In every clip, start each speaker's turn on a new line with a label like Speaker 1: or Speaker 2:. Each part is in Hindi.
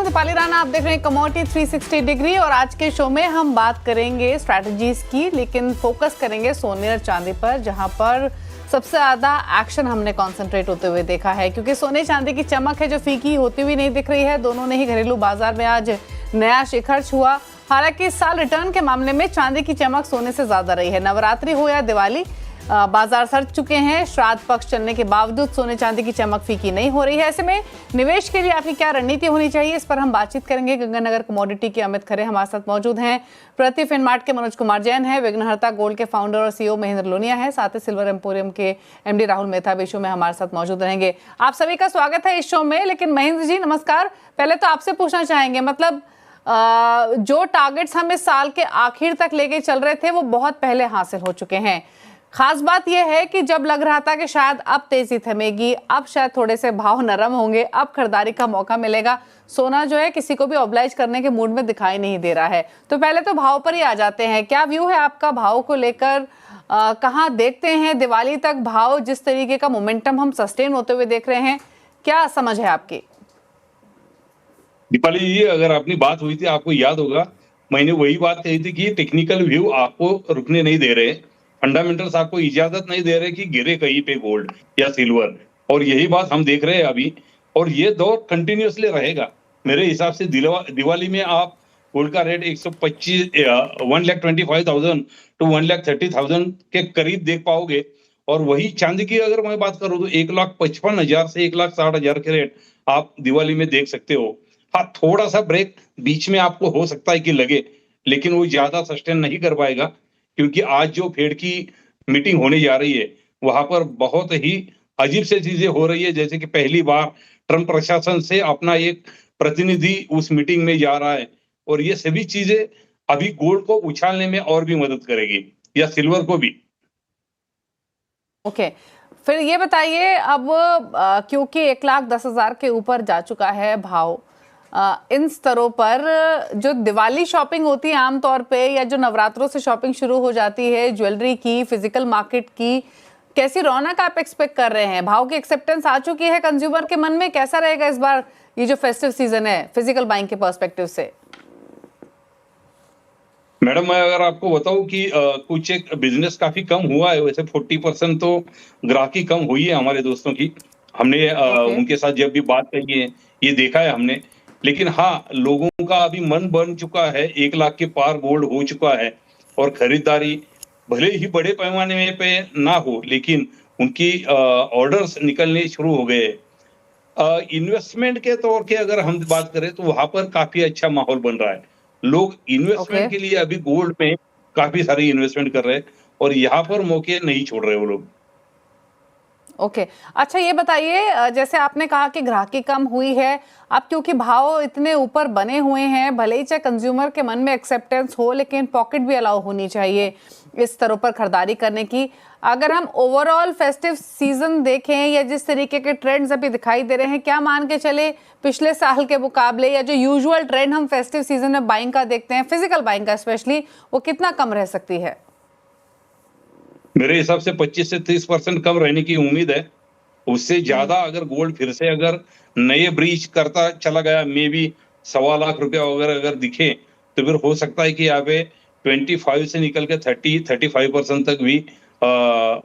Speaker 1: हूं दीपाली राणा, आप देख रहे हैं कमोडिटी 360 डिग्री और आज के शो में हम बात करेंगे स्ट्रैटेजीज की, लेकिन फोकस करेंगे सोने और चांदी पर, जहां पर सबसे ज्यादा एक्शन हमने कंसंट्रेट होते हुए देखा है, क्योंकि सोने चांदी की चमक है जो फीकी होती हुई नहीं दिख रही है। दोनों ने ही घरेलू बाजार में आज नया शिखर छुआ। हालांकि इस साल रिटर्न के मामले में चांदी की चमक सोने से ज्यादा रही है। नवरात्रि हो या दिवाली, बाजार सड़ चुके हैं। श्राद्ध पक्ष चलने के बावजूद सोने चांदी की चमक फीकी नहीं हो रही है। ऐसे में निवेश के लिए आपकी क्या रणनीति होनी चाहिए, इस पर हम बातचीत करेंगे। गंगानगर कमोडिटी के अमित खरे हमारे साथ मौजूद हैं। प्रति फिनमार्ट के मनोज कुमार जैन है। विघ्नहर्ता गोल्ड के फाउंडर और सीईओ महेंद्र लोनिया है। साथ ही सिल्वर एम्पोरियम के एमडी राहुल मेहता भी शो में हमारे साथ मौजूद रहेंगे। आप सभी का स्वागत है इस शो में। लेकिन महेंद्र जी नमस्कार, पहले तो आपसे पूछना चाहेंगे, मतलब जो टारगेट्स हम इस साल के आखिर तक लेके चल रहे थे वो बहुत पहले हासिल हो चुके हैं। खास बात यह है कि जब लग रहा था कि शायद अब तेजी थमेगी, अब शायद थोड़े से भाव नरम होंगे, अब खरीदारी का मौका मिलेगा, सोना जो है किसी को भी ऑब्लाइज करने के मूड में दिखाई नहीं दे रहा है। तो पहले तो भाव पर ही आ जाते हैं। क्या व्यू है आपका भाव को लेकर? कहाँ देखते हैं दिवाली तक भाव, जिस तरीके का मोमेंटम हम सस्टेन होते हुए देख रहे हैं, क्या समझ है आपकी?
Speaker 2: दीपाली जी, अगर अपनी बात हुई थी, आपको याद होगा मैंने वही बात कही थी कि टेक्निकल व्यू आपको रुकने नहीं दे रहे, फंडामेंटल्स आपको इजाजत नहीं दे रहे कि गिरे कहीं पे गोल्ड या सिल्वर, और यही बात हम देख रहे हैं अभी। और ये दौर कंटिन्यूअसली रहेगा मेरे हिसाब से। दिवाली में आप गोल्ड का रेट 125 1,25,000 टू 1,30,000 के करीब देख पाओगे। और वही चांदी की अगर मैं बात करूं तो 1,55,000 से 1,60,000 के रेट आप दिवाली में देख सकते हो। हाँ, थोड़ा सा ब्रेक बीच में आपको हो सकता है कि लगे, लेकिन वो ज्यादा सस्टेन नहीं कर पाएगा, क्योंकि आज जो फेड की मीटिंग होने जा रही है वहां पर बहुत ही अजीब से चीजें हो रही है। जैसे कि पहली बार ट्रंप प्रशासन से अपना एक प्रतिनिधि उस मीटिंग में जा रहा है, और ये सभी चीजें अभी गोल्ड को उछालने में और भी मदद करेगी, या सिल्वर को भी।
Speaker 1: ओके, फिर ये बताइए अब क्योंकि 1,10,000 के ऊपर जा चुका है भाव, इन स्तरों पर जो दिवाली शॉपिंग होती है आमतौर पे, या जो नवरात्रों से शॉपिंग शुरू हो जाती है ज्वेलरी की, फिजिकल मार्केट की, कैसी रौनक आप एक्सपेक्ट कर रहे हैं? भाव की एक्सेप्टेंस आ चुकी है कंज्यूमर के मन में? कैसा रहेगा इस बार ये जो फेस्टिव सीजन है फिजिकल बाइंग के पर्सपेक्टिव से?
Speaker 2: मैडम, मैं अगर आपको बताऊं कि कुछ एक बिजनेस काफी कम हुआ है, वैसे 40% तो ग्राहकी कम हुई है हमारे दोस्तों की। हमने उनके साथ जब भी बात करी है ये देखा है हमने। लेकिन हाँ, लोगों का अभी मन बन चुका है, 1 लाख के पार गोल्ड हो चुका है, और खरीदारी भले ही बड़े पैमाने में पे ना हो, लेकिन उनकी ऑर्डर्स निकलने शुरू हो गए। इन्वेस्टमेंट के तौर के अगर हम बात करें तो वहां पर काफी अच्छा माहौल बन रहा है। लोग
Speaker 1: ओके
Speaker 2: इन्वेस्टमेंट के लिए अभी गोल्ड में काफी सारी इन्वेस्टमेंट कर रहे हैं, और यहाँ पर मौके नहीं छोड़ रहे वो लोग।
Speaker 1: ओके, अच्छा ये बताइए, जैसे आपने कहा कि ग्राहकी कम हुई है, अब क्योंकि भाव इतने ऊपर बने हुए हैं, भले ही चाहे कंज्यूमर के मन में एक्सेप्टेंस हो, लेकिन पॉकेट भी अलाउ होनी चाहिए इस स्तरों पर खरीदारी करने की। अगर हम ओवरऑल फेस्टिव सीजन देखें, या जिस तरीके के ट्रेंड्स अभी दिखाई दे रहे हैं, क्या मान के चले पिछले साल के मुकाबले, या जो यूजुअल ट्रेंड हम फेस्टिव सीजन में बाइंग का देखते हैं, फिजिकल बाइंग का स्पेशली, वो कितना कम रह सकती है?
Speaker 2: मेरे हिसाब से 25 से 30% कम रहने की उम्मीद है। उससे ज्यादा अगर गोल्ड फिर से अगर नए ब्रीच करता चला गया, मे बी 1,25 लाख रुपया अगर दिखे, तो फिर हो सकता है कि यहाँ पे 25 से निकल के 30-35% तक भी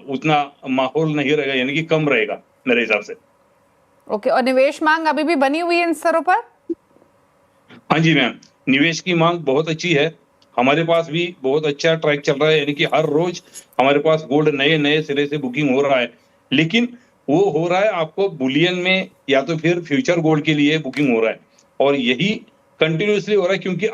Speaker 2: उतना माहौल नहीं रहेगा, यानी कि कम रहेगा मेरे हिसाब से।
Speaker 1: ओके, और निवेश मांग अभी भी बनी हुई है इन स्तरों पर?
Speaker 2: हाँ जी मैम, निवेश की मांग बहुत अच्छी है। हमारे पास भी बहुत अच्छा ट्रैक चल रहा है, यानी कि हर रोज हमारे पास गोल्ड नए नए सिरे से बुकिंग हो रहा है। लेकिन वो हो रहा है आपको बुलियन में, या तो फिर फ्यूचर गोल्ड के लिए बुकिंग हो रहा है, और यही कंटिन्यूसली हो रहा है, क्योंकि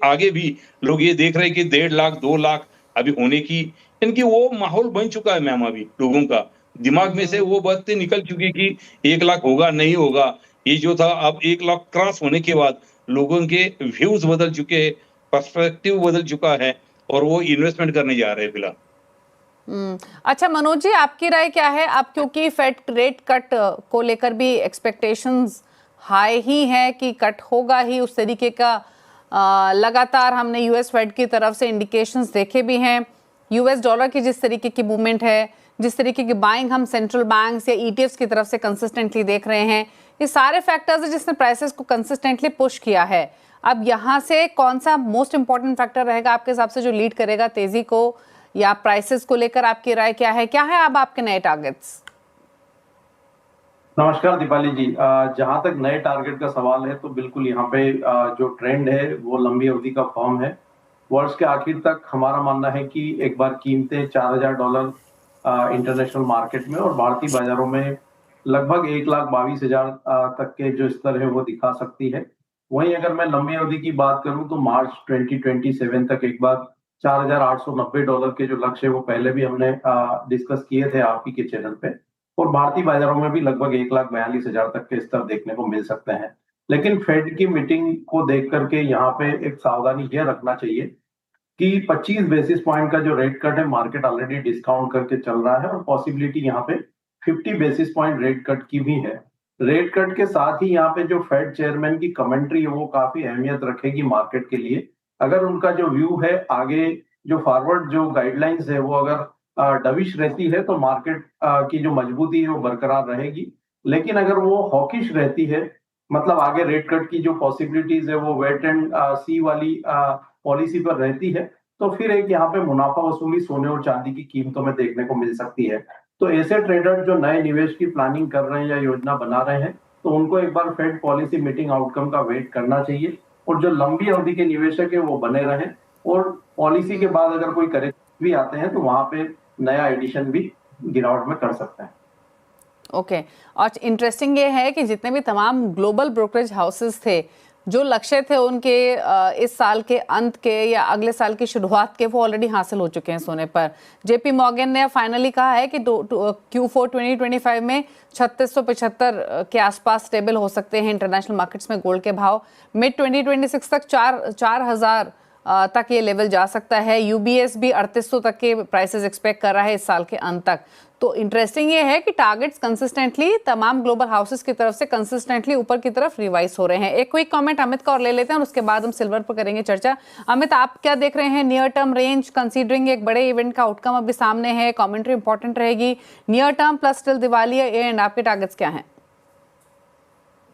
Speaker 2: आगे भी लोग ये देख रहे हैं कि 1.5 लाख 2 लाख अभी होने की, यानी कि वो माहौल बन चुका है मैम। अभी लोगों का दिमाग में से वो बातें निकल चुकी है कि 1 लाख होगा नहीं होगा, ये जो था। अब 1 लाख क्रॉस होने के बाद लोगों के व्यूज बदल चुके हैं, पर्सपेक्टिव बदल चुका है, और वो इन्वेस्टमेंट करने जा रहे हैं फिलहाल।
Speaker 1: अच्छा मनोज जी, आपकी राय क्या है? अब क्योंकि फेड रेट कट को लेकर भी एक्सपेक्टेशंस हाई ही है कि कट होगा ही, उस तरीके का लगातार हमने यूएस फेड की तरफ से इंडिकेशंस देखे भी हैं। यूएस डॉलर की जिस तरीके की मूवमेंट है, जिस तरीके की बाइंग हम सेंट्रल बैंक्स या ईटीएफ्स की तरफ से कंसिस्टेंटली देख रहे हैं, ये सारे फैक्टर्स है जिसने प्राइसेस को कंसिस्टेंटली पुश किया है। अब यहाँ से कौन सा मोस्ट इंपॉर्टेंट फैक्टर रहेगा आपके हिसाब से जो लीड करेगा तेजी को, या प्राइसेस को लेकर आपकी राय क्या है? क्या है अब आपके नए टारगेट्स?
Speaker 3: नमस्कार दीपाली जी। जहां तक नए टारगेट का सवाल है तो बिल्कुल यहाँ पे जो ट्रेंड है वो लंबी अवधि का फॉर्म है। वर्ष के आखिर तक हमारा मानना है कि एक बार कीमतें $4,000 इंटरनेशनल मार्केट में और भारतीय बाजारों में लगभग 1,22,000 तक के जो स्तर है वो दिखा सकती है। वहीं अगर मैं लंबी अवधि की बात करूं तो मार्च 2027 तक एक बार $4,890 के जो लक्ष्य है वो पहले भी हमने डिस्कस किए थे आप ही के चैनल पे, और भारतीय बाजारों में भी लगभग 1,42,000 तक के स्तर देखने को मिल सकते हैं। लेकिन फेड की मीटिंग को देख करके यहाँ पे एक सावधानी यह रखना चाहिए कि 25 बेसिस पॉइंट का जो रेट कट है मार्केट ऑलरेडी डिस्काउंट करके चल रहा है, और पॉसिबिलिटी यहाँ पे 50 बेसिस पॉइंट रेट कट की भी है। रेट कट के साथ ही यहाँ पे जो फेड चेयरमैन की कमेंट्री है वो काफी अहमियत रखेगी मार्केट के लिए। अगर उनका जो व्यू है आगे जो फॉरवर्ड जो गाइडलाइंस है वो अगर डविश रहती है तो मार्केट की जो मजबूती है वो बरकरार रहेगी। लेकिन अगर वो हॉकिश रहती है, मतलब आगे रेट कट की जो पॉसिबिलिटीज है वो वेट एंड सी वाली पॉलिसी पर रहती है, तो फिर एक यहाँ पे मुनाफा वसूली सोने और चांदी की कीमतों में देखने को मिल सकती है। तो ऐसे ट्रेडर जो नए निवेश की प्लानिंग कर रहे हैं या योजना बना रहे हैं तो उनको एक बार फेड पॉलिसी मीटिंग आउटकम का वेट करना चाहिए, और जो लंबी अवधि के निवेशक है वो बने रहें, और पॉलिसी के बाद अगर कोई करेक्शन भी आते हैं तो वहां पे नया एडिशन भी गिरावट में कर सकते हैं।
Speaker 1: ओके और इंटरेस्टिंग ये है कि जितने भी तमाम ग्लोबल ब्रोकरेज हाउसेस थे जो लक्ष्य थे उनके इस साल के अंत के या अगले साल की शुरुआत के, वो ऑलरेडी हासिल हो चुके हैं सोने पर। जेपी मॉर्गन ने फाइनली कहा है कि Q4 2025 में 3675 के आसपास स्टेबल हो सकते हैं इंटरनेशनल मार्केट्स में गोल्ड के भाव। मिड 2026 तक 4,000 तक ये लेवल जा सकता है। यूबीएस भी 3800 तक के प्राइसेस एक्सपेक्ट कर रहा है इस साल के अंत तक। तो इंटरेस्टिंग ये है कि टारगेट्स कंसिस्टेंटली तमाम ग्लोबल हाउसेस की तरफ से कंसिस्टेंटली ऊपर की तरफ रिवाइज हो रहे हैं। एक क्विक कमेंट अमित का और ले लेते हैं और उसके बाद हम सिल्वर पर करेंगे चर्चा। अमित, आप क्या देख रहे हैं नियर टर्म रेंज कंसीडरिंग एक बड़े इवेंट का आउटकम अभी सामने है, कमेंट्री इंपॉर्टेंट रहेगी, near term plus till Diwali and आपके टारगेट्स क्या हैं?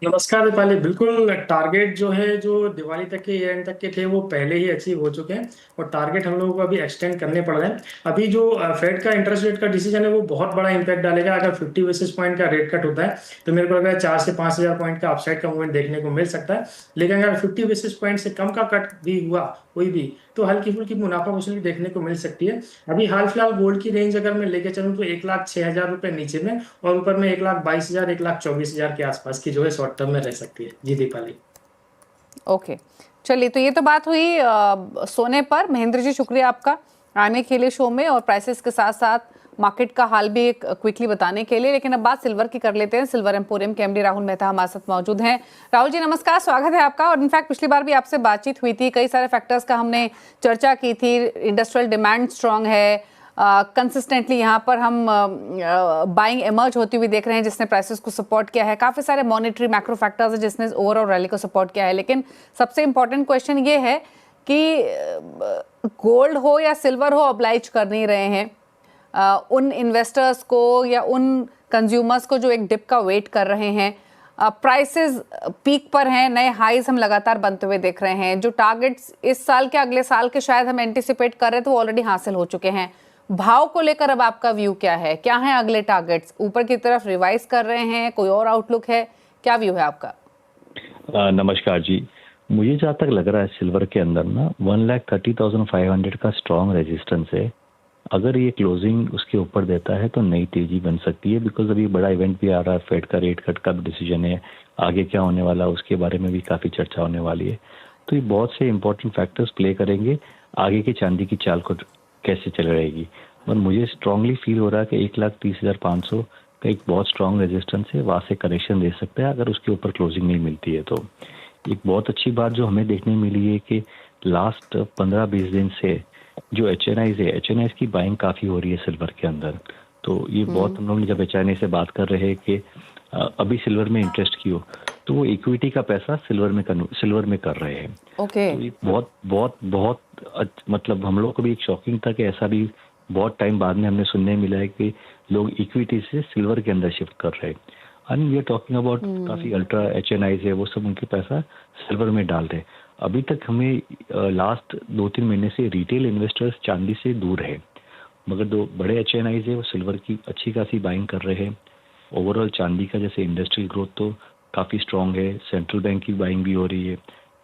Speaker 4: नमस्कार दीपाली। बिल्कुल टारगेट जो है जो दिवाली तक के एंड तक के थे वो पहले ही अचीव हो चुके हैं, और टारगेट हम लोगों को अभी एक्सटेंड करने पड़ रहे हैं। अभी जो फेड का इंटरेस्ट रेट का डिसीजन है वो बहुत बड़ा इंपैक्ट डालेगा। अगर 50 बेसिस पॉइंट का रेट कट होता है तो मेरे को लग रहा है 4 से 5,000 पॉइंट का अपसाइड का मूवमेंट देखने को मिल सकता है। लेकिन अगर 50 बेसिस पॉइंट से कम का कट भी हुआ कोई भी, तो हल्की फुल्की मुनाफा वसूली देखने को मिल सकती है। अभी हाल फिलहाल गोल्ड की रेंज अगर मैं लेके चलूँ तो 1,06,000 रुपए नीचे में, और ऊपर में 1,22,000 1,24,000 के आसपास की जो है शॉर्ट टर्म में रह सकती है। जी दीपाली।
Speaker 1: ओके चलिए, तो ये तो बात हुई सोने पर। महेंद्र जी शुक्रिया आपका आने के लिए शो में और प्राइसेस के साथ साथ मार्केट का हाल भी क्विकली बताने के लिए। लेकिन अब बात सिल्वर की कर लेते हैं। सिल्वर एम्पोरियम के एमडी राहुल मेहता हमारे साथ मौजूद हैं। राहुल जी नमस्कार, स्वागत है आपका। और इनफैक्ट पिछली बार भी आपसे बातचीत हुई थी, कई सारे फैक्टर्स का हमने चर्चा की थी। इंडस्ट्रियल डिमांड स्ट्रांग है, कंसिस्टेंटली यहाँ पर हम बाइंग एमर्ज होती हुई देख रहे हैं जिसने प्राइसेस को सपोर्ट किया है। काफ़ी सारे मॉनेटरी मैक्रो फैक्टर्स है जिसने ओवरऑल रैली को सपोर्ट किया है। लेकिन सबसे इंपॉर्टेंट क्वेश्चन ये है कि गोल्ड हो या सिल्वर हो ऑब्लाइज कर नहीं रहे हैं उन इन्वेस्टर्स को या उन कंज्यूमर्स को जो एक डिप का वेट कर रहे हैं। प्राइसेस पीक पर हैं, नए हाईज हम लगातार बनते हुए देख रहे हैं। जो टारगेट्स इस साल के अगले साल के शायद हम एंटिसिपेट कर रहे थे वो ऑलरेडी हासिल हो चुके हैं। भाव को लेकर अब आपका व्यू क्या है? क्या है अगले टारगेट्स? ऊपर की तरफ रिवाइज कर रहे हैं, कोई और आउटलुक है? क्या व्यू है आपका?
Speaker 5: नमस्कार जी। मुझे जहाँ तक लग रहा है सिल्वर के अंदर ना 1,30,500 का स्ट्रॉन्ग रेजिस्टेंस है। अगर ये क्लोजिंग उसके ऊपर देता है तो नई तेजी बन सकती है, बिकॉज अभी बड़ा इवेंट भी आ रहा है। फेड का रेट कट का डिसीजन है, आगे क्या होने वाला उसके बारे में भी काफ़ी चर्चा होने वाली है। तो ये बहुत से इंपॉर्टेंट फैक्टर्स प्ले करेंगे आगे की चांदी की चाल को कैसे चल रहेगी। और मुझे स्ट्रांगली फील हो रहा है कि 1,30,500 का एक बहुत स्ट्रांग रेजिस्टेंस है, वहाँ से करेक्शन दे सकता है अगर उसके ऊपर क्लोजिंग नहीं मिलती है। तो एक बहुत अच्छी बात जो हमें देखने मिली है कि लास्ट 15-20 दिन से जो HNIs है, HNIs की बाइंग काफ़ी हो रही है सिल्वर के अंदर। तो ये बहुत हम लोग जब HNI से बात कर रहे हैं कि अभी सिल्वर में इंटरेस्ट की हो, तो वो इक्विटी का पैसा सिल्वर में कर रहे हैं।
Speaker 1: ओके
Speaker 5: तो ये बहुत बहुत बहुत मतलब हम लोग को भी एक शॉकिंग था कि ऐसा भी बहुत टाइम बाद में हमने सुनने मिला है कि लोग इक्विटी से सिल्वर के अंदर शिफ्ट कर रहे हैं। And we are talking about काफ़ी अल्ट्रा HNIs है, वो सब उनके पैसा सिल्वर में डाल रहे हैं। अभी तक हमें लास्ट 2-3 महीने से रिटेल इन्वेस्टर्स चांदी से दूर है, मगर दो बड़े HNIs है वो सिल्वर की अच्छी खासी बाइंग कर रहे हैं। ओवरऑल चांदी का जैसे इंडस्ट्रियल ग्रोथ तो काफ़ी स्ट्रांग है, सेंट्रल बैंक की बाइंग भी हो रही है,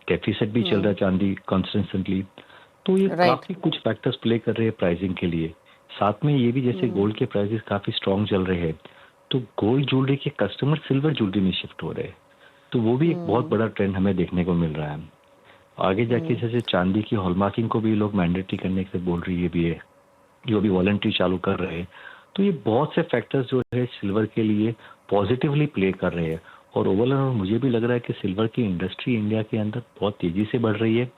Speaker 5: डेफिसिट भी चल रहा है चांदी कंसिस्टेंटली। तो ये
Speaker 1: राइट।
Speaker 5: काफ़ी कुछ फैक्टर्स प्ले कर रहे हैं प्राइसिंग के लिए। साथ में ये भी जैसे गोल्ड के प्राइसेस काफ़ी स्ट्रांग चल रहे हैं, तो गोल्ड ज्वेलरी के कस्टमर सिल्वर ज्वेलरी में शिफ्ट हो रहे हैं, तो वो भी एक बहुत बड़ा ट्रेंड हमें देखने को मिल रहा है। आगे जाके जैसे चांदी की हॉलमार्किंग को भी लोग मैंडेटरी करने से बोल रही है भी है, जो भी वॉलंटरी चालू कर रहे हैं। तो ये बहुत से फैक्टर्स जो है सिल्वर के लिए पॉजिटिवली प्ले कर रहे हैं। और ओवरऑल मुझे भी लग रहा है कि सिल्वर की इंडस्ट्री इंडिया के अंदर बहुत तेजी से बढ़ रही है,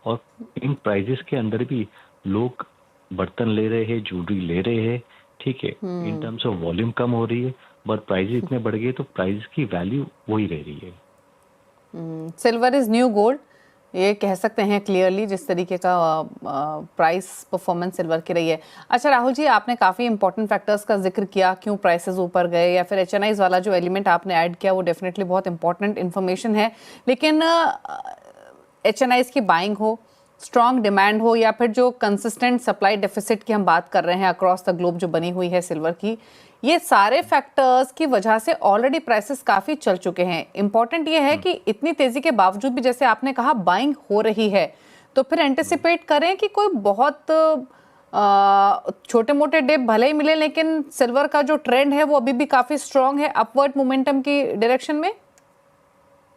Speaker 5: और इन प्राइजेस के अंदर भी लोग बर्तन ले रहे हैं, ज्वेलरी ले रहे हैं, ठीक है। इन टर्म्स ऑफ वॉल्यूम कम हो रही है, बट प्राइजेस इतने बढ़ गए तो प्राइस की वैल्यू वही रह रही है।
Speaker 1: सिल्वर इज न्यू गोल्ड, ये कह सकते हैं क्लियरली, जिस तरीके का प्राइस परफॉर्मेंस सिल्वर की रही है। अच्छा राहुल जी, आपने काफ़ी इंपॉर्टेंट फैक्टर्स का जिक्र किया, क्यों प्राइसेस ऊपर गए, या फिर HNIs वाला जो एलिमेंट आपने ऐड किया वो डेफिनेटली बहुत इंपॉर्टेंट इन्फॉर्मेशन है। लेकिन HNIs की बाइंग हो, स्ट्रॉन्ग डिमांड हो, या फिर जो कंसिस्टेंट सप्लाई डेफिसिट की हम बात कर रहे हैं अक्रॉस द ग्लोब जो बनी हुई है सिल्वर की, ये सारे फैक्टर्स की वजह से ऑलरेडी प्राइसेस काफ़ी चल चुके हैं। इंपॉर्टेंट ये है कि इतनी तेज़ी के बावजूद भी जैसे आपने कहा बाइंग हो रही है, तो फिर एंटिसिपेट करें कि कोई बहुत छोटे मोटे डिप भले ही मिले, लेकिन सिल्वर का जो ट्रेंड है वो अभी भी काफ़ी स्ट्रॉन्ग है अपवर्ड मोमेंटम की डायरेक्शन में।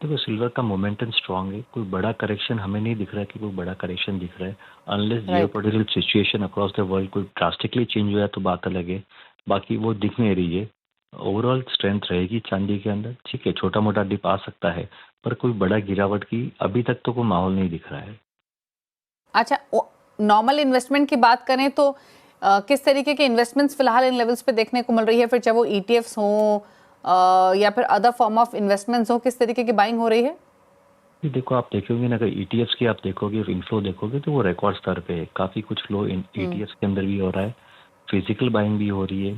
Speaker 5: देखो सिल्वर का मोमेंटम स्ट्रांग है, कोई बड़ा करेक्शन हमें नहीं दिख रहा है कि कोई बड़ा करेक्शन दिख रहा है, unless geopolitical situation across the world कोई ड्रास्टिकली चेंज हुआ तो बात अलग है, बाकी वो दिख नहीं रही है। ओवरऑल स्ट्रेंथ रहेगी चांदी के अंदर, ठीक है, छोटा मोटा डिप आ सकता है, पर कोई बड़ा गिरावट की अभी तक तो कोई माहौल नहीं दिख रहा है।
Speaker 1: अच्छा, नॉर्मल इन्वेस्टमेंट की बात करें तो किस तरीके के इन्वेस्टमेंट्स फिलहाल इन लेवल्स पे देखने को मिल रही है, फिर चाहे वो ETFs हों या फिर अदर फॉर्म ऑफ इन्वेस्टमेंट्स हो, किस तरीके की बाइंग हो रही है?
Speaker 5: ये देखो आप देखोगे ना, अगर ETFs की आप देखोगे और इनफ्लो देखोगे तो वो रिकॉर्ड स्तर पे है, काफ़ी कुछ फ्लो इन ETFs के अंदर भी हो रहा है, फिजिकल बाइंग भी हो रही है।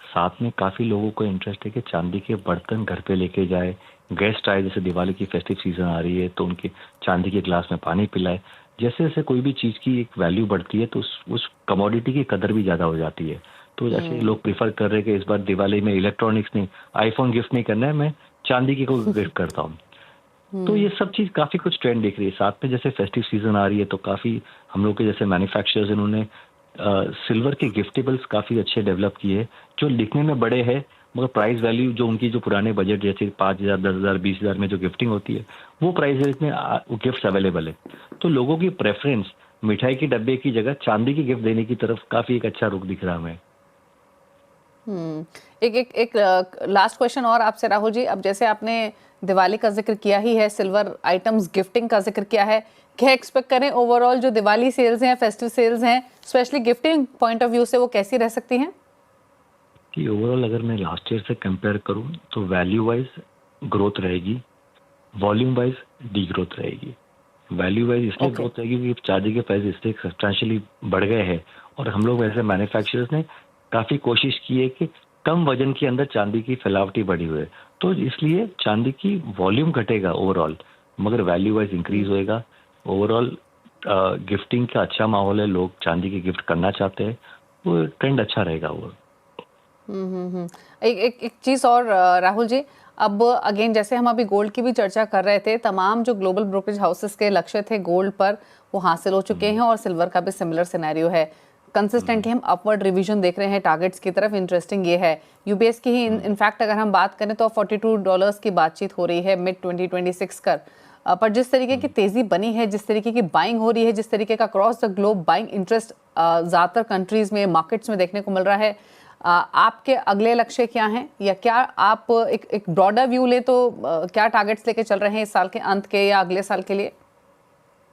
Speaker 5: साथ में काफ़ी लोगों को इंटरेस्ट है कि चांदी के बर्तन घर पे लेके जाए, गेस्ट आए, जैसे दिवाली की फेस्टिव सीजन आ रही है तो उनके चांदी के ग्लास में पानी पिलाए। जैसे जैसे कोई भी चीज़ की एक वैल्यू बढ़ती है तो उस कमोडिटी की कदर भी ज़्यादा हो जाती है। तो जैसे लोग प्रीफर कर रहे हैं कि इस बार दिवाली में इलेक्ट्रॉनिक्स नहीं, आईफोन गिफ्ट नहीं करना है, मैं चांदी की को गिफ्ट करता हूँ। तो ये सब चीज़ काफ़ी कुछ ट्रेंड दिख रही है। साथ में जैसे फेस्टिव सीजन आ रही है तो काफ़ी हम लोग के जैसे मैन्युफैक्चरर्स इन्होंने सिल्वर के गिफ्टेबल्स काफ़ी अच्छे डेवलप किए, जो दिखने में बड़े हैं मगर प्राइस वैल्यू जो उनकी जो पुराने बजट जैसे 5,000, 10,000, 20,000 में जो गिफ्टिंग होती है वो प्राइस रेंज में गिफ्ट अवेलेबल है। तो लोगों की प्रेफरेंस मिठाई के डब्बे की जगह चांदी की गिफ्ट देने की तरफ काफ़ी एक अच्छा रुख दिख रहा है हमें।
Speaker 1: एक लास्ट क्वेश्चन और आपसे राहुल जी, अब जैसे आपने दिवाली का जिक्र किया ही है, सिल्वर आइटम्स गिफ्टिंग का जिक्र किया है, क्या एक्सपेक्ट करें ओवरऑल जो दिवाली सेल्स हैं, फेस्टिव सेल्स हैं, specially gifting point of view से वो कैसी रह सकती हैं?
Speaker 5: कि ओवरऑल अगर मैं लास्ट ईयर से कंपेयर करूं तो वैल्यू वाइज ग्रोथ रहेगी, वॉल्यूम वाइज डी ग्रोथ रहेगी। वैल्यू वाइज इसलिए ग्रोथ रहेगी क्योंकि चांदी के प्राइस इससे सब्सटेंशियली बढ़ गए हैं और हम लोग वैसे मैन्युफैक्चरर्स ने काफ़ी कोशिश की है कि कम वजन के अंदर चांदी की फैलावटी बढ़ी हुई है, तो इसलिए चांदी की वॉल्यूम घटेगा ओवरऑल, मगर वैल्यू वाइज इंक्रीज होएगा। ओवरऑल गिफ्टिंग का अच्छा माहौल है, लोग चांदी की गिफ्ट करना चाहते हैं, वो ट्रेंड अच्छा रहेगा वो।
Speaker 1: एक चीज़ और राहुल जी, अब अगेन जैसे हम अभी गोल्ड की भी चर्चा कर रहे थे, तमाम जो ग्लोबल ब्रोकरेज हाउसेस के लक्ष्य थे गोल्ड पर वो हासिल हो चुके हैं और सिल्वर का भी सिमिलर सिनेरियो है। कंसिस्टेंटली हम अपवर्ड रिवीजन देख रहे हैं टारगेट्स की तरफ। इंटरेस्टिंग ये है यूबीएस की ही इनफैक्ट अगर हम बात करें तो $42 की बातचीत हो रही है मिड 2026 कर, पर जिस तरीके की तेज़ी बनी है, जिस तरीके की बाइंग हो रही है, जिस तरीके का cross the globe buying interest ज़्यादातर कंट्रीज़ में, मार्केट्स में देखने को मिल रहा है, आपके अगले लक्ष्य क्या हैं, या क्या आप एक ब्रॉडर व्यू ले तो क्या टारगेट्स लेके चल रहे हैं इस साल के अंत के या अगले साल के लिए?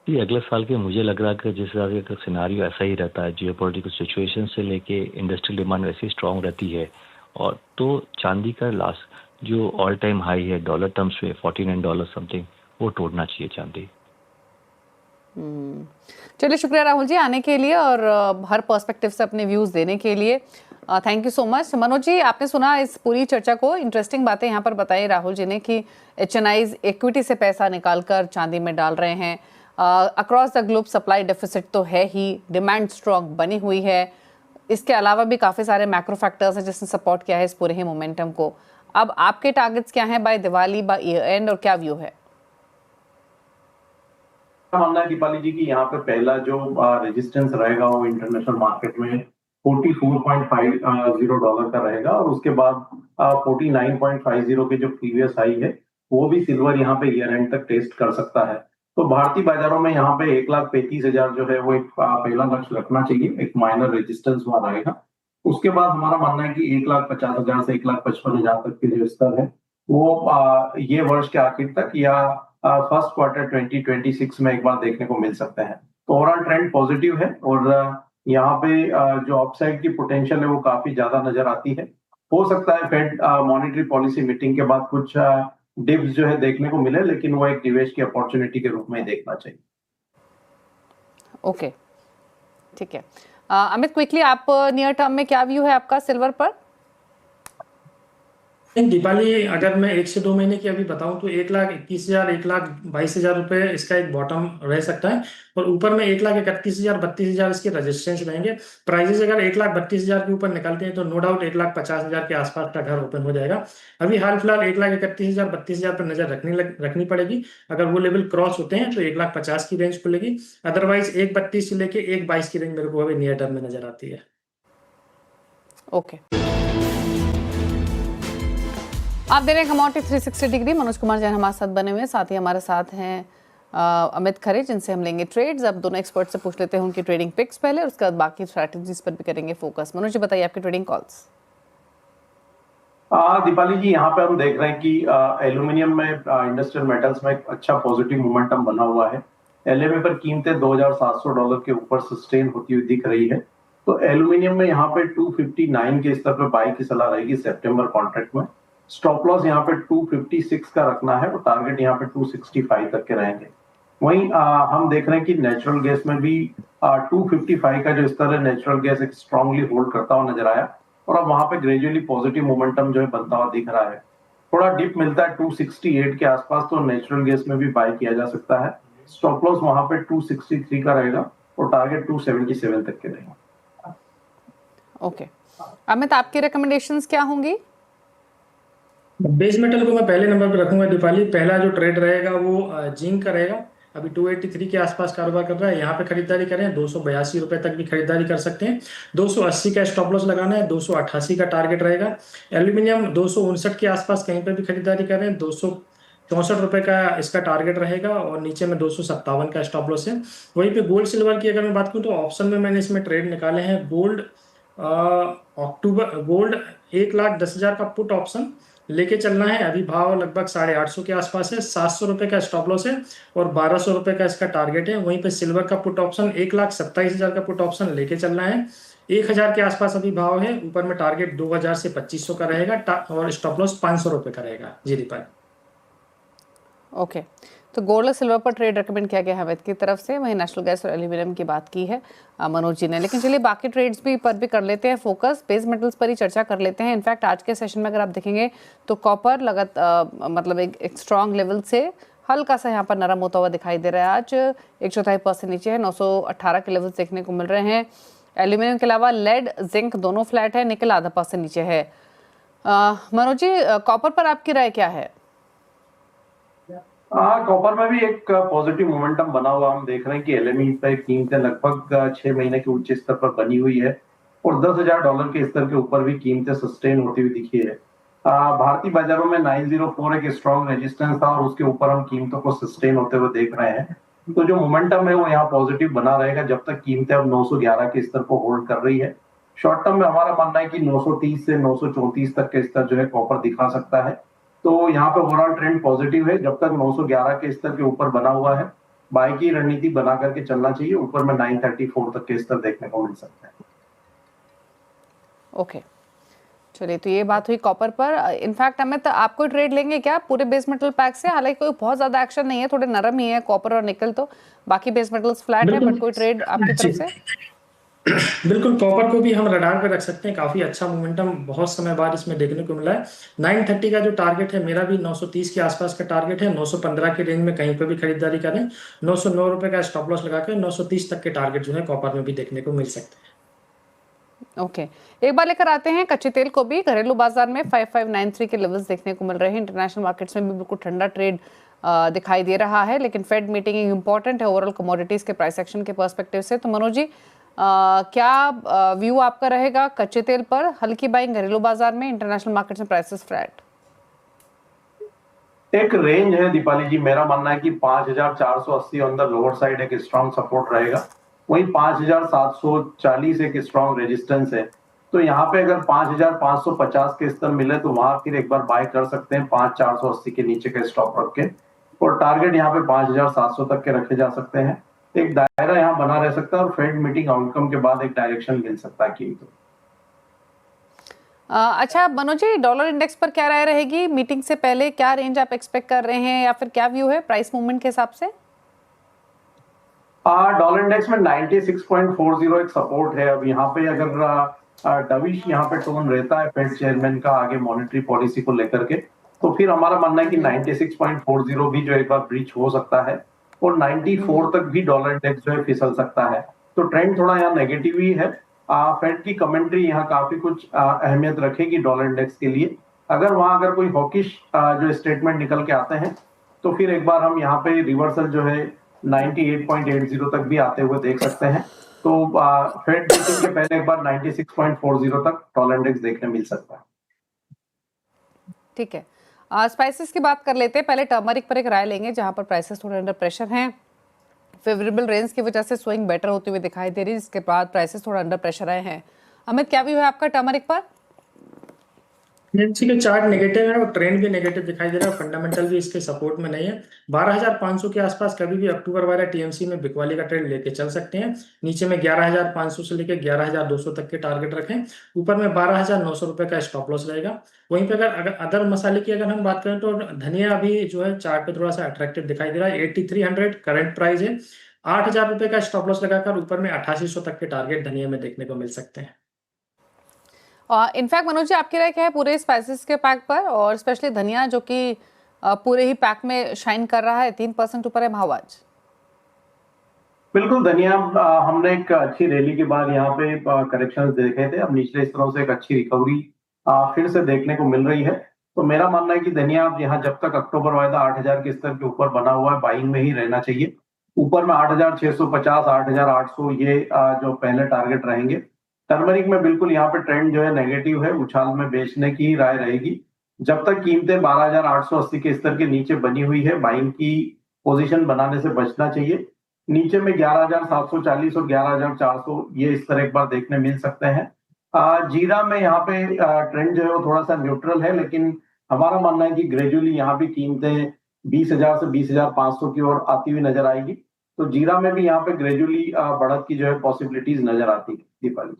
Speaker 5: ये अगले साल के मुझे लग रहा है कि जिस तरह का सिनारियो ऐसा ही रहता है, जियोपॉलिटिकल सिचुएशन से लेके इंडस्ट्रियल डिमांड वैसे ही स्ट्रांग रहती है, और तो चांदी का लास्ट जो ऑल टाइम हाई है डॉलर टर्म्स में $49 समथिंग, वो तोड़ना चाहिए चांदी।
Speaker 1: चलिए, शुक्रिया राहुल जी आने के लिए और हर पर्सपेक्टिव से अपने व्यूज देने के लिए। Thank you so much. Manoj ji, आपने सुना इस पूरी चर्चा को, इंटरेस्टिंग बातें यहाँ पर बताई राहुल जी ने कि HNIs इक्विटी से पैसा निकालकर चांदी में डाल रहे हैं। Across the globe supply deficit तो है ही, डिमांड स्ट्रॉन्ग बनी हुई है, इसके अलावा भी काफ़ी सारे मैक्रो फैक्टर्स हैं जिसने सपोर्ट किया है इस पूरे ही मोमेंटम को। अब आपके टारगेट्स क्या हैं by Diwali, by year end, और क्या व्यू है?
Speaker 3: मानना है दीपाली जी की यहाँ पे पहला जो रेजिस्टेंस रहेगा वो इंटरनेशनल मार्केट में 44.50 डॉलर का रहेगा और उसके बाद 49.50 के जो प्रीवियस हाई है वो भी सिल्वर यहाँ पे ईयर एंड तक टेस्ट कर सकता है। तो भारतीय बाजारों में यहाँ पे 1,35,000 जो है वो एक पहला लक्ष्य रखना चाहिए, एक माइनर रेजिस्टेंस वहां रहेगा। उसके बाद हमारा मानना है कि 1,50,000 से 1,55,000 तक के जो स्तर है वो ये वर्ष के आखिर तक या फर्स्ट क्वार्टर 2026 में एक बार देखने को मिल सकते हैं। तो ओवरऑल ट्रेंड पॉजिटिव है और यहाँ पे जो अपसाइड की पोटेंशियल है वो काफी ज्यादा नजर आती है। हो सकता है फेड मॉनेटरी पॉलिसी मीटिंग के बाद कुछ डिप्स जो है देखने को मिले, लेकिन वो एक निवेश की अपॉर्चुनिटी के रूप में देखना चाहिए।
Speaker 1: ओके, ठीक है। अमित, क्विकली आप नियर टर्म में क्या व्यू है आपका सिल्वर पर?
Speaker 4: दीपाली, अगर मैं 1 से 2 महीने की अभी बताऊं तो 1,21,000 1,22,000 रुपए इसका एक बॉटम रह सकता है और ऊपर में 1,31,000 32,000 इसके रेजिस्टेंस रहेंगे। प्राइसेस अगर 1,32,000 के ऊपर निकलते हैं तो नो डाउट 1,50,000 के आसपास का घर ओपन हो जाएगा। अभी हाल फिलहाल 1,31,000 32,000 पर नजर रखनी पड़ेगी। अगर वो लेवल क्रॉस होते हैं तो 1,50,000 की रेंज खुलेगी, अदरवाइज 1,32 से लेके 1,22 की रेंज मेरे को अभी नियर टर्म में नजर आती है।
Speaker 1: ओके, आप दे रहे हैं कमोडिटी 360 डिग्री। मनोज कुमार जैन हमारे साथ बने हुए हैं, साथ ही हमारे साथ हैं अमित खरे जिनसे हम लेंगे ट्रेड्स। अब दोनों एक्सपर्ट से पूछ लेते हैं उनकी ट्रेडिंग पिक्स पहले, और उसके बाद बाकी स्ट्रैटेजीज पर भी करेंगे फोकस। मनोज जी, बताइए आपकी ट्रेडिंग कॉल्स।
Speaker 3: दीपाली जी, यहाँ पे हम देख रहे हैं कि एल्यूमिनियम में इंडस्ट्रियल मेटल्स में एक अच्छा पॉजिटिव मोमेंटम बना हुआ है। LME पर कीमतें $2,700 के ऊपर सस्टेन होती हुई दिख रही है। तो एल्यूमिनियम में यहाँ पे 259 के स्तर पर बाई की सलाह रहेगी सितंबर कॉन्ट्रैक्ट में। स्टॉप लॉस यहाँ पे 256 का रखना है और टारगेट यहाँ पे 265 तक के रहेंगे। वहीं हम देख रहे हैं कि नेचुरल गैस में भी 255 का जो स्तर है नेचुरल गैस एक स्ट्रांगली होल्ड करता हुआ नजर आया और अब वहां पे ग्रेजुअली पॉजिटिव मोमेंटम जो है बनता हुआ दिख रहा है। थोड़ा डिप मिलता है 268 के आसपास, तो नेचुरल गैस में भी बाय किया जा सकता है। स्टॉप लॉस वहां पे 263 का रहेगा और टारगेट 277 तक के रहेगा।
Speaker 1: ओके, अमित, आपकी रिकमेंडेशंस क्या होंगी?
Speaker 4: बेस मेटल को मैं पहले नंबर पर रखूंगा दीपाली। पहला जो ट्रेड रहेगा वो जिंक का रहेगा। अभी 283 के आसपास कारोबार कर रहा है, यहाँ पे खरीदारी करें। 282 रुपए तक भी खरीदारी कर सकते हैं। 280 का स्टॉप लॉस लगाना है, 288 का टारगेट रहेगा। एल्यूमिनियम 259 के आसपास कहीं पे भी खरीदारी करें, 264 रुपए का इसका टारगेट रहेगा और नीचे में 257 का स्टॉप लॉस है। वहीं पे गोल्ड सिल्वर की अगर मैं बात करूँ तो ऑप्शन में मैंने इसमें ट्रेड निकाले हैं। गोल्ड गोल्ड 1,10,000 का पुट ऑप्शन लेके चलना है। अभी भाव लगभग 850 के आसपास है। 700 रुपए का स्टॉप लॉस है और 1,200 रुपए का इसका टारगेट है। वहीं पे सिल्वर का पुट ऑप्शन 1,27,000 का पुट ऑप्शन लेके चलना है। 1,000 के आसपास अभी भाव है। ऊपर में टारगेट 2,000 से 2,500 का रहेगा और स्टॉप लॉस 500 रुपए का रहेगा। जी दीपाली।
Speaker 1: ओके, तो गोल्ड और सिल्वर पर ट्रेड रेकमेंड किया गया है अमित की तरफ से। वहीं नेशनल गैस और एल्यूमिनियम की बात की है मनोज जी ने। लेकिन चलिए बाकी ट्रेड्स भी कर लेते हैं फोकस। बेस मेटल्स पर ही चर्चा कर लेते हैं। इनफैक्ट आज के सेशन में अगर आप देखेंगे तो कॉपर मतलब एक स्ट्रॉन्ग लेवल से हल्का सा यहाँ पर नरम होता हुआ दिखाई दे रहा है। आज 1/4% नीचे है, 918 के लेवल देखने को मिल रहे हैं। एल्यूमिनियम के अलावा लेड, जिंक दोनों फ्लैट है, निकल 0.5% नीचे है। मनोज जी, कॉपर पर आपकी राय क्या है?
Speaker 3: कॉपर में भी एक पॉजिटिव मोमेंटम बना हुआ हम देख रहे हैं कि LME पे कीमतें लगभग 6 महीने के उच्च स्तर पर बनी हुई है और $10,000 के स्तर के ऊपर भी कीमतें सस्टेन होती हुई दिखी है। भारतीय बाजारों में 904 एक स्ट्रॉन्ग रेजिस्टेंस था और उसके ऊपर हम कीमतों को सस्टेन होते हुए देख रहे हैं। तो जो मोमेंटम है वो यहाँ पॉजिटिव बना रहेगा जब तक कीमतें अब 911 के स्तर को होल्ड कर रही है। शॉर्ट टर्म में हमारा मानना है कि 930 से 934 तक के स्तर जो है कॉपर दिखा सकता है। तो यहाँ पे ओवरऑल ट्रेंड पॉजिटिव है। जब तक 911 के स्तर के ऊपर बना हुआ है, बाय की रणनीति बना करके चलना चाहिए। ऊपर में 934 तक के स्तर देखने को मिल सकते हैं।
Speaker 1: ओके, चलिए, तो ये बात हुई कॉपर पर। इनफैक्ट अमित, आप कोई ट्रेड लेंगे क्या पूरे बेस मेटल पैक से? हालांकि कोई बहुत ज्यादा एक्शन नहीं है, थोड़े नरम ही है कॉपर और निकल, तो बाकी बेस मेटल्स फ्लैट है, बट कोई ट्रेड आपकी तरफ से?
Speaker 4: बिल्कुल, कॉपर को भी हम रडार पे रख सकते हैं। काफी अच्छा मोमेंटम बहुत समय बाद इसमें देखने को मिला है। 930 का जो टारगेट है, मेरा भी 930 के आसपास का टारगेट है। 915 के रेंज में कहीं पर भी खरीदारी करें। 909 रुपए का स्टॉप लॉस लगाकर 930 तक के टारगेट जो है कॉपर में भी देखने को मिल सकते हैं।
Speaker 1: ओके, एक बार लेकर आते हैं कच्चे तेल को भी। घरेलू बाजार में 5593 के लेवल्स देखने को मिल रहे हैं। इंटरनेशनल मार्केट्स में भी बिल्कुल ठंडा ट्रेड दिखाई दे रहा है, लेकिन फेड मीटिंग इंपॉर्टेंट है ओवरऑल कमोडिटीज के प्राइस एक्शन के पर्सपेक्टिव से। तो मनोज जी, क्या व्यू आपका रहेगा कच्चे तेल पर? हल्की बाइंग घरेलू बाजार में, इंटरनेशनल मार्केट्स में प्राइसेस फ्लैट।
Speaker 3: एक रेंज है दीपाली जी, मेरा मानना है कि 5480 ऑन द लोअर साइड एक स्ट्रॉन्ग सपोर्ट रहेगा, वहीं 5740 एक स्ट्रॉन्ग रेजिस्टेंस है। तो यहाँ पे अगर 5550 के स्तर मिले तो वहां फिर एक बार बाय कर सकते हैं 5480 के नीचे का स्टॉप रख के, और टारगेट यहाँ पे 5700 तक के रखे जा सकते हैं। एक दायरा यहाँ बना रह सकता है और फेड मीटिंग आउटकम के बाद एक डायरेक्शन मिल सकता है कीमतों।
Speaker 1: अच्छा मनोज जी, डॉलर इंडेक्स पर क्या राय रहेगी? मीटिंग से पहले क्या रेंज आप एक्सपेक्ट कर रहे हैं, या फिर क्या व्यू है प्राइस मूवमेंट के हिसाब से?
Speaker 3: डॉलर इंडेक्स में 96.40 एक सपोर्ट है। अब यहाँ पे अगर डविश यहाँ पे टोन रहता है फेड चेयरमैन का आगे मॉनेटरी पॉलिसी को लेकर के, तो फिर हमारा मानना है कि 96.40 भी जो एक बार ब्रीच हो सकता है, और 94 तक भी डॉलर इंडेक्स जो है फिसल सकता है। तो ट्रेंड थोड़ा यहाँ नेगेटिव ही है। फेड की कमेंट्री यहाँ काफी कुछ अहमियत रखेगी डॉलर इंडेक्स के लिए। अगर कोई हॉकिश जो स्टेटमेंट निकल के आते हैं, तो फिर एक बार हम यहाँ पे रिवर्सल जो है 98.80 तक भी आते हुए देख सकते हैं। तो फेड मीटिंग के पहले एक बार 96.40 तक डॉलर इंडेक्स देखने मिल सकता है।
Speaker 1: ठीक है, स्पाइसेस की बात कर लेते हैं। पहले टर्मरिक पर एक राय लेंगे, जहां पर प्राइसेस थोड़े अंडर प्रेशर हैं। फेवरेबल रेंज की वजह से स्विंग बेटर होते हुए दिखाई दे रही है, जिसके बाद प्राइसेस थोड़ा अंडर प्रेशर आए हैं। अमित, क्या व्यू है आपका टर्मरिक पर?
Speaker 4: निफ्टी के चार्ट नेगेटिव है और ट्रेंड भी नेगेटिव दिखाई दे रहा है। फंडामेंटल भी इसके सपोर्ट में नहीं है। 12500 के आसपास कभी भी अक्टूबर वाला टीएमसी में बिकवाली का ट्रेंड लेके चल सकते हैं। नीचे में 11500 से लेकर 11200 तक के टारगेट रखें। ऊपर में 12900 रुपए का स्टॉप लॉस रहेगा। वहीं पे अगर अदर मसाले की अगर हम बात करें तो धनिया अभी जो है चार्ट पे थोड़ा सा अट्रैक्टिव दिखाई दे रहा है। 8300 करंट प्राइस है। 8000 रुपए का स्टॉप लॉस लगाकर ऊपर में 8800 तक के टारगेट धनिया में देखने को मिल सकते हैं।
Speaker 1: इनफैक्ट मनोज जी, आपकी राय क्या है पूरे स्पाइसेस के पैक पर, और स्पेशली धनिया जो कि पूरे ही पैक में शाइन कर रहा है? 3% ऊपर है भाव आज।
Speaker 3: बिल्कुल, धनिया हमने एक अच्छी रैली के बाद यहाँ पे करेक्शन देखे थे। अब निचले स्तरों से एक अच्छी रिकवरी फिर से देखने को मिल रही है। तो मेरा मानना है कि धनिया यहाँ जब तक अक्टूबर वायदा 8000 के स्तर के ऊपर बना हुआ है, बाइंग में ही रहना चाहिए। ऊपर में 8650, 8800 ये जो पहले टारगेट रहेंगे। टर्मरिक में बिल्कुल यहाँ पे ट्रेंड जो है नेगेटिव है, उछाल में बेचने की ही राय रहेगी। जब तक कीमतें 12880 के स्तर के नीचे बनी हुई है, बाइंग की पोजीशन बनाने से बचना चाहिए। नीचे में 11740 और 11400 ये स्तर एक बार देखने मिल सकते हैं। जीरा में यहाँ पे ट्रेंड जो है वो थोड़ा सा न्यूट्रल है, लेकिन हमारा मानना है कि ग्रेजुअली यहाँ भी कीमतें 20000 से 20500 की ओर आती हुई नजर आएगी। तो जीरा में भी यहाँ पे ग्रेजुअली बढ़त की जो है पॉसिबिलिटीज नजर आती है दीपाली।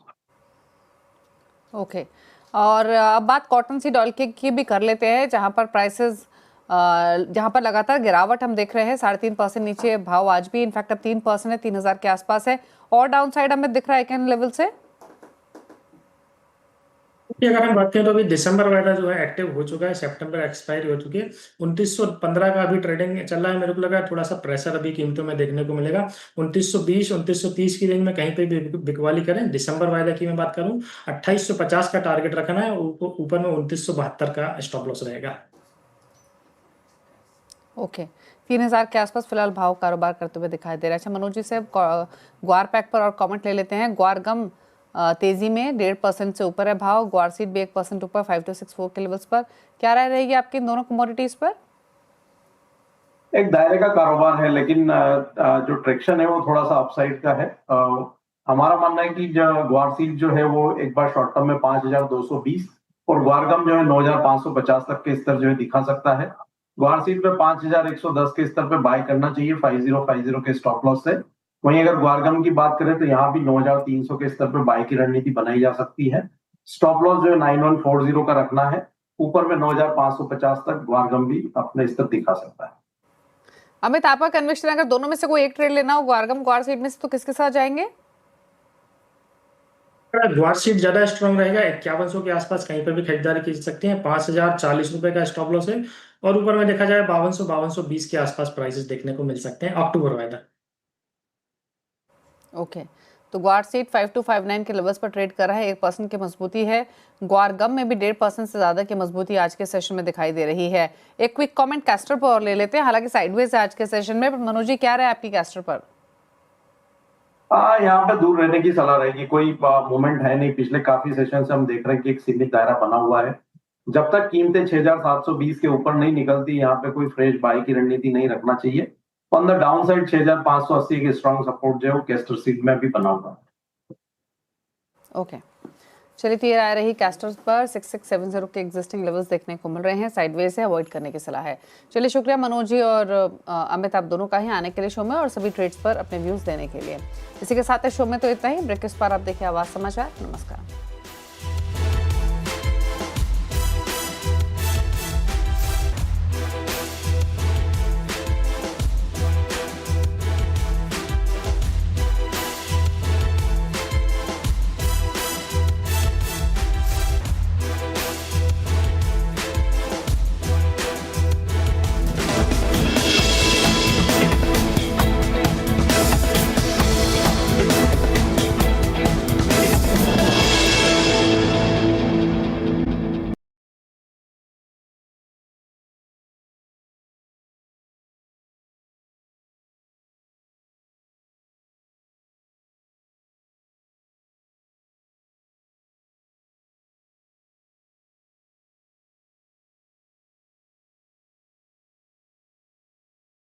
Speaker 1: ओके, और अब बात कॉटन सीड ऑयल की भी कर लेते हैं, जहां पर प्राइसेस जहां पर लगातार गिरावट हम देख रहे हैं। 3.5% नीचे भाव आज भी, इनफैक्ट अब 3% है, 3000 के आसपास है। और डाउन साइड हमें दिख रहा है किन लेवल से?
Speaker 4: अगर हम बात करें तो अभी दिसंबर वाला जो है एक्टिव हो चुका है, सितंबर एक्सपायरी हो चुकी है। 2915 का अभी ट्रेडिंग चल रहा है। मेरे को लगा थोड़ा सा प्रेशर अभी कीमतों में देखने को मिलेगा। 2920, 2930 की रेंज में कहीं पे भी बिकवाली करें। दिसंबर वायदा की मैं बात करूं, 2850 का टारगेट रखना है। ऊपर में 2972 का स्टॉप लॉस रहेगा।
Speaker 1: ओके, 3000 के आसपास फिलहाल भाव कारोबार करते हुए दिखाई दे रहा है। अच्छा मनोज जी से ग्वार पैक पर और कमेंट ले लेते हैं। ग्वार गम तेजी में 1.5% से ऊपर है भाव। ग्वार सीड भी 1% ऊपर 5264 के लेवल्स पर। क्या राय रहेगी आपकी इन दोनों कमोडिटीज पर?
Speaker 3: एक दायरे का कारोबार है, लेकिन जो ट्रैक्शन है वो थोड़ा सा अपसाइड का है। हमारा मानना है कि जो ग्वार सीड जो है वो एक बार शॉर्ट टर्म में 5220 और ग्वारगम जो है 9550 तक के स्तर जो है दिखा सकता है। ग्वार सीड पे 5110 के स्तर पे बाय करना चाहिए 5050 के स्टॉप लॉस से। वहीं अगर ग्वारगम की बात करें तो यहाँ भी 9300 के स्तर पे बाय की रणनीति बनाई जा सकती है। स्टॉप लॉस जो है 9140 का रखना है। ऊपर में 9550 तक ग्वारगम भी अपने स्तर दिखा सकता है।
Speaker 1: अमित, आपका कन्विक्शन अगर दोनों में से कोई एक ट्रेड लेना हो, ग्वारगम ग्वार सीड में से, तो किसके साथ जाएंगे?
Speaker 4: ग्वार सीड ज्यादा स्ट्रांग रहेगा, 5100 के आसपास कहीं पर भी खरीदारी की सकते हैं। 5040 रुपए का स्टॉप लॉस है और ऊपर में देखा जाए 5220 के आसपास प्राइसेस देखने को मिल सकते हैं अक्टूबर वाला।
Speaker 1: ओके, तो ग्वार सीड 5259 के लेवल्स पर ट्रेड कर रहा है, 1% की मजबूती है। ग्वारगम में भी 1.5% से ज्यादा की मजबूती आज के सेशन में दिखाई दे रही है। एक क्विक कमेंट कैस्टर पर और ले लेते हैं, हालांकि साइडवेज है आज के सेशन में, पर मनोज जी क्या रहा है आपकी कैस्टर पर?
Speaker 3: यहाँ पे दूर रहने की सलाह रहेगी, कोई मूवमेंट है नहीं। पिछले काफी सेशन से हम देख रहे हैं कि एक सीमित दायरा बना हुआ है। जब तक कीमतें 6720 के ऊपर नहीं निकलती, यहाँ पे कोई फ्रेश बाई की रणनीति नहीं रखना चाहिए। ऑन द डाउन साइड 6580 के स्ट्रॉन्ग सपोर्ट जो है वो कैस्टर सीड में भी बना हुआ है।
Speaker 1: ओके, चलिए, तो ये आ रही कैस्टर्स पर 6670 के एग्जिस्टिंग लेवल्स देखने को मिल रहे हैं, साइडवेज से अवॉइड करने की सलाह है। चलिए, शुक्रिया मनोज जी और अमित, आप दोनों का ही आने के लिए शो में और सभी ट्रेड्स पर अपने व्यूज देने के लिए। इसी के साथ शो में तो इतना ही। ब्रेक के उस पार आप देखिए आवाज समाचार। नमस्कार।